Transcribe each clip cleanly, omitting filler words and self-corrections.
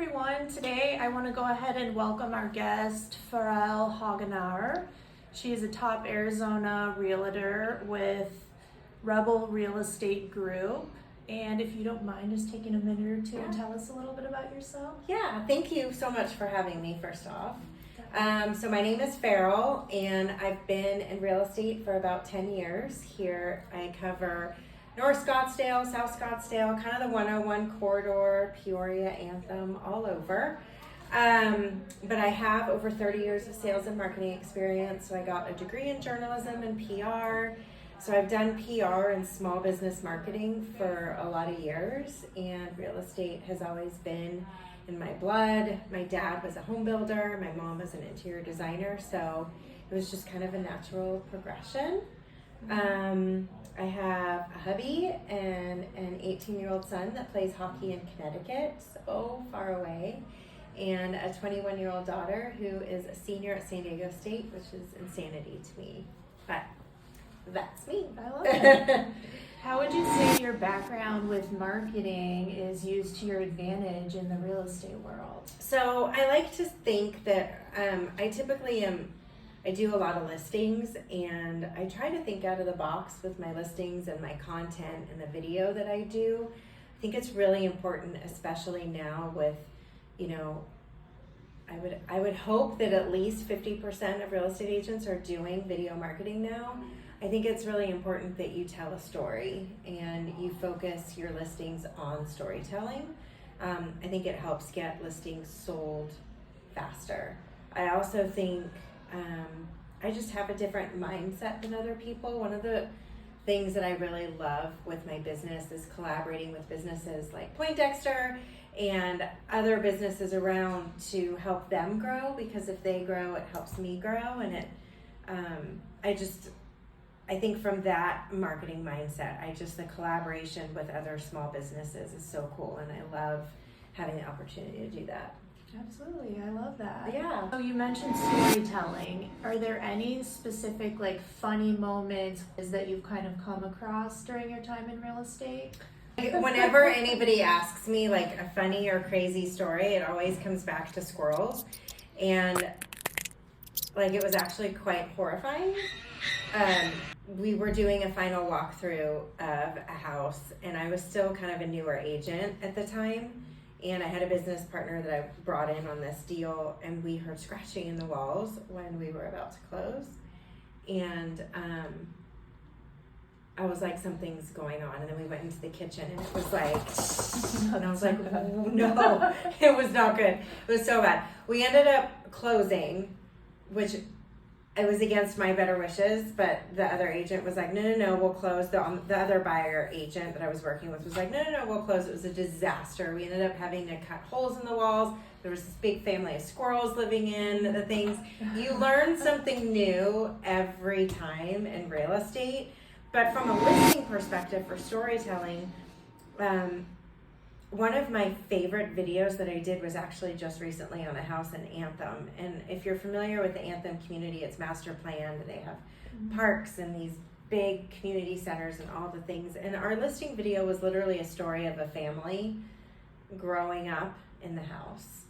everyone. Today I want to go ahead and welcome our guest, Farrell Hogenauer. She is a top Arizona realtor with Rebel Real Estate Group. And if you don't mind just taking a minute or two and tell us a little bit about yourself. Yeah, thank you so much for having me, first off. So my name is Farrell, and I've been in real estate for about 10 years. Here I cover North Scottsdale, South Scottsdale, kind of the 101 corridor, Peoria, Anthem, all over. But I have over 30 years of sales and marketing experience. So I got a degree in journalism and PR. So I've done PR and small business marketing for a lot of years, and real estate has always been in my blood. My dad was a home builder, my mom was an interior designer, so it was just kind of a natural progression. I have a hubby and an 18-year-old son that plays hockey in Connecticut, so far away, and a 21-year-old daughter who is a senior at San Diego State, which is insanity to me, but that's me. I love it. How would you say your background with marketing is used to your advantage in the real estate world? So I like to think that I do a lot of listings, and I try to think out of the box with my listings and my content and the video that I do. I think it's really important, especially now with, I would hope that at least 50% of real estate agents are doing video marketing now. I think it's really important that you tell a story and you focus your listings on storytelling. I think it helps get listings sold faster. I also think I just have a different mindset than other people. One of the things that I really love with my business is collaborating with businesses like Poindexter and other businesses around to help them grow, because if they grow, it helps me grow. And I think from that marketing mindset, the collaboration with other small businesses is so cool, and I love having the opportunity to do that. Absolutely, I love that. Yeah. So you mentioned storytelling. Are there any specific funny moments that you've kind of come across during your time in real estate? Whenever anybody asks me a funny or crazy story, it always comes back to Squirrels, and it was actually quite horrifying. We were doing a final walkthrough of a house, and I was still kind of a newer agent at the time, and I had a business partner that I brought in on this deal, and we heard scratching in the walls when we were about to close, and I was like, something's going on, and then we went into the kitchen, and it was and I was like, oh, no, it was not good. It was so bad. We ended up closing, which it was against my better wishes, but the other agent was like, no, we'll close. The other buyer agent that I was working with was like, no, we'll close. It was a disaster. We ended up having to cut holes in the walls. There was this big family of squirrels living in the things. You learn something new every time in real estate, but from a listing perspective for storytelling, one of my favorite videos that I did was actually just recently on a house in Anthem. And if you're familiar with the Anthem community, it's master planned. They have parks and these big community centers and all the things. And our listing video was literally a story of a family growing up in the house.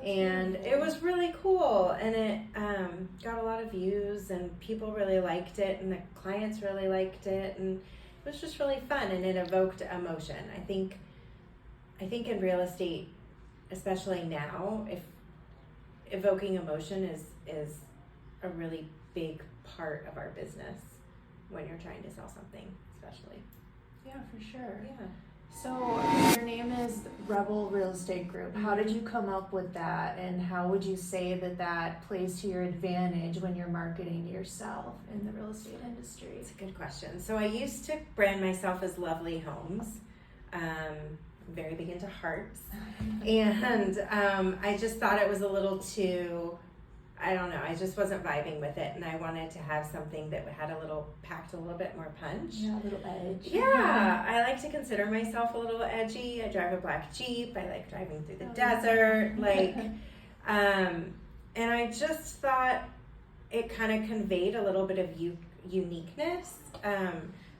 And it was really cool. And it got a lot of views, and people really liked it, and the clients really liked it. And it was just really fun, and it evoked emotion. I think in real estate, especially now, if evoking emotion is a really big part of our business when you're trying to sell something, especially. Yeah, for sure. Yeah. So your name is Rebel Real Estate Group. How did you come up with that, and how would you say that plays to your advantage when you're marketing yourself in the real estate industry? It's a good question. So I used to brand myself as Lovely Homes. Very big into hearts, and I just thought it was a little too, I don't know, I just wasn't vibing with it, and I wanted to have something that packed a little bit more punch. Yeah, a little edge. Yeah, I like to consider myself a little edgy. I drive a black Jeep. I like driving through the desert, and I just thought it kind of conveyed a little bit of uniqueness.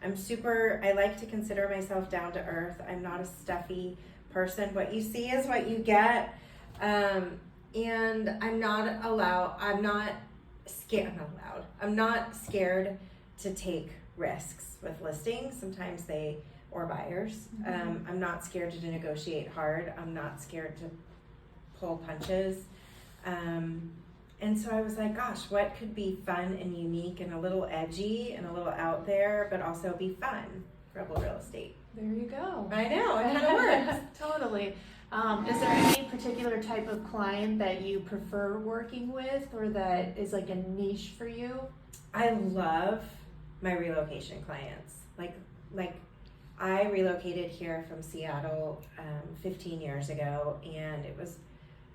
I like to consider myself down to earth. I'm not a stuffy person. What you see is what you get. And I'm not scared to take risks with listings. Sometimes or buyers. I'm not scared to negotiate hard. I'm not scared to pull punches. And so I was like, gosh, what could be fun and unique and a little edgy and a little out there, but also be fun? Rebel Real Estate. There you go. I know, it kind of works. Totally. Is there any particular type of client that you prefer working with, or that is like a niche for you? I love my relocation clients. Like I relocated here from Seattle 15 years ago, and it was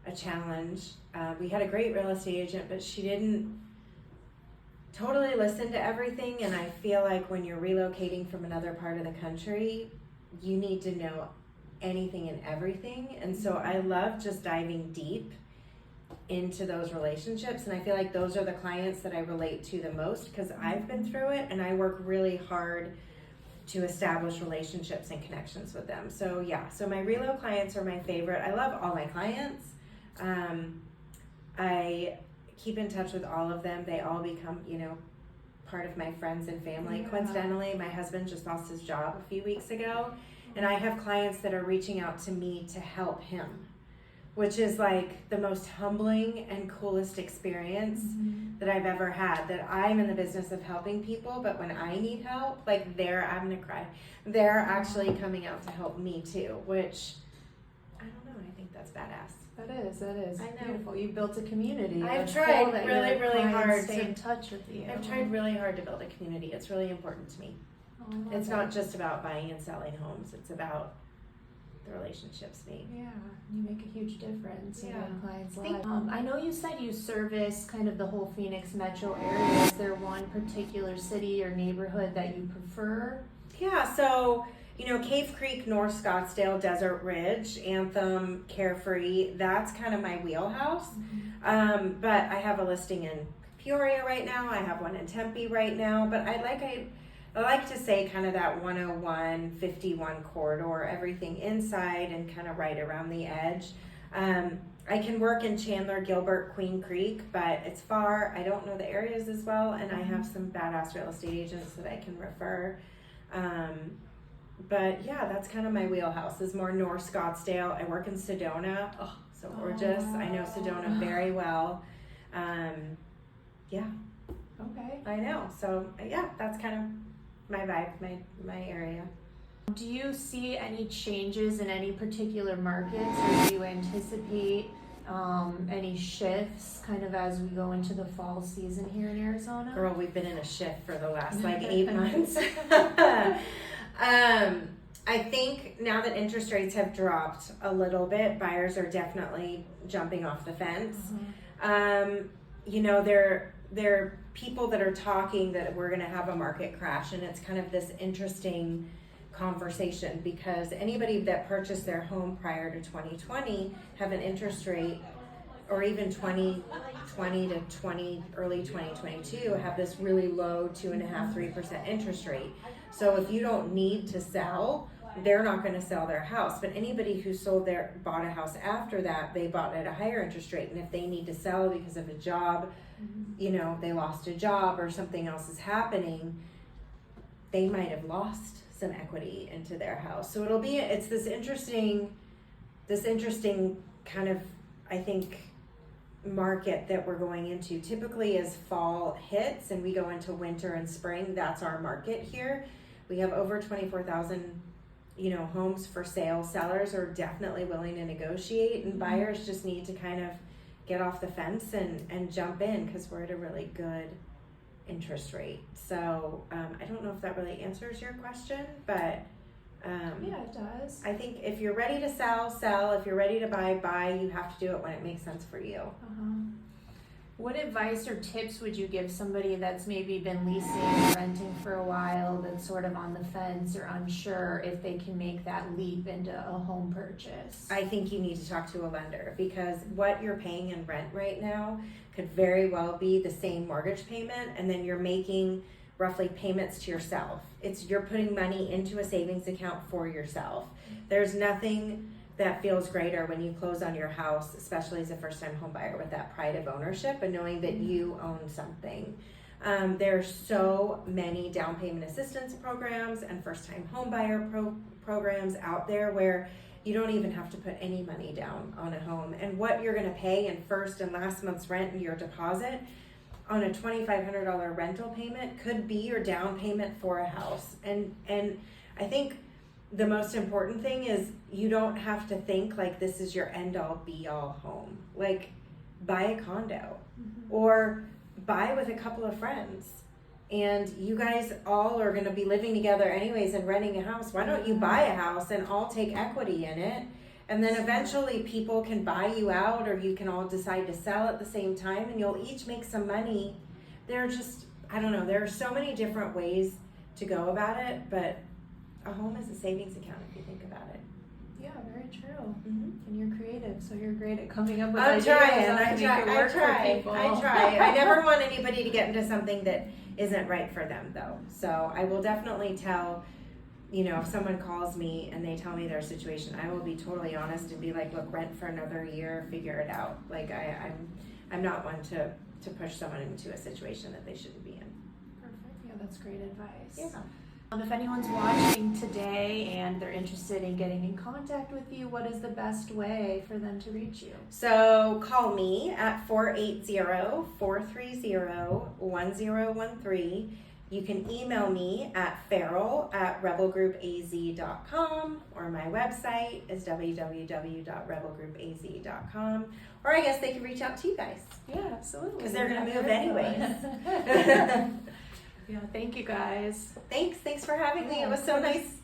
a challenge. We had a great real estate agent, but she didn't totally listen to everything. And I feel like when you're relocating from another part of the country, you need to know anything and everything. And so I love just diving deep into those relationships. And I feel like those are the clients that I relate to the most, because I've been through it and I work really hard to establish relationships and connections with them. So yeah, so my relo clients are my favorite. I love all my clients. I keep in touch with all of them. They all become, part of my friends and family. Yeah. Coincidentally, my husband just lost his job a few weeks ago, and I have clients that are reaching out to me to help him, which is like the most humbling and coolest experience that I've ever had. That I'm in the business of helping people, but when I need help, I'm gonna cry. They're actually coming out to help me too, which I don't know. I think that's badass. That is. I know. Beautiful. You built a community. I've That's tried cool that really, your really clients hard stay to- in touch with you. I've tried really hard to build a community. It's really important to me. Oh, I love It's that. not just about buying and selling homes. It's about the relationships made. Yeah, you make a huge difference in Yeah. your clients' Thank lives. I know you said you service kind of the whole Phoenix metro area. Is there one particular city or neighborhood that you prefer? Yeah, so, Cave Creek, North Scottsdale, Desert Ridge, Anthem, Carefree, that's kind of my wheelhouse. But I have a listing in Peoria right now. I have one in Tempe right now. But I like to say kind of that 101, 51 corridor, everything inside and kind of right around the edge. I can work in Chandler, Gilbert, Queen Creek, but it's far. I don't know the areas as well, and I have some badass real estate agents that I can refer. But yeah, that's kind of my wheelhouse, is more North Scottsdale. I work in Sedona. Oh, so gorgeous. I know Sedona very well. Yeah, Okay. I know. So yeah, that's kind of my vibe, my area. Do you see any changes in any particular markets, or do you anticipate any shifts kind of as we go into the fall season here in Arizona? Girl, we've been in a shift for the last 8 months. I think now that interest rates have dropped a little bit, buyers are definitely jumping off the fence. There are people that are talking that we're going to have a market crash, and it's kind of this interesting conversation, because anybody that purchased their home prior to 2020 have an interest rate, or even 2020 to early 2022 have this really low 2.5-3% interest rate. So if you don't need to sell, they're not going to sell their house. But anybody who bought a house after that, they bought at a higher interest rate. And if they need to sell because of a job, they lost a job or something else is happening, they might have lost some equity into their house. So it's this interesting kind of, I think, market that we're going into. Typically as fall hits and we go into winter and spring, that's our market here. We have over 24,000 homes for sale. Sellers are definitely willing to negotiate, and buyers just need to kind of get off the fence and jump in, because we're at a really good interest rate. So I don't know if that really answers your question, but yeah, it does. I think if you're ready to sell. If you're ready to buy. You have to do it when it makes sense for you. What advice or tips would you give somebody that's maybe been leasing or renting for a while, that's sort of on the fence or unsure if they can make that leap into a home purchase? I think you need to talk to a lender, because what you're paying in rent right now could very well be the same mortgage payment, and then you're making roughly payments to yourself. You're putting money into a savings account for yourself. There's nothing that feels greater when you close on your house, especially as a first-time home buyer, with that pride of ownership and knowing that you own something. There's so many down payment assistance programs and first-time home buyer programs out there where you don't even have to put any money down on a home. And what you're gonna pay in first and last month's rent and your deposit on a $2,500 rental payment could be your down payment for a house. And I think the most important thing is you don't have to think like this is your end all be all home. Like, buy a condo or buy with a couple of friends, and you guys all are going to be living together anyways and renting a house. Why don't you buy a house and all take equity in it, and then eventually people can buy you out, or you can all decide to sell at the same time and you'll each make some money. There are so many different ways to go about it, but a home is a savings account if you think about it. Yeah, very true. And you're creative, so you're great at coming up with I'm ideas. trying. I try. I never want anybody to get into something that isn't right for them, though. So I will definitely tell, if someone calls me and they tell me their situation, I will be totally honest and be like, look, rent for another year, figure it out. Like, I'm not one to push someone into a situation that they shouldn't be in. Perfect. Yeah, that's great advice. Yeah. If anyone's watching today and they're interested in getting in contact with you, what is the best way for them to reach you? So call me at 480-430-1013. You can email me at farrell@rebelgroupaz.com, or my website is www.rebelgroupaz.com. Or I guess they can reach out to you guys. Yeah, absolutely. Because they're going to move anyways. Yeah, thank you guys. Thanks for having me. It was so nice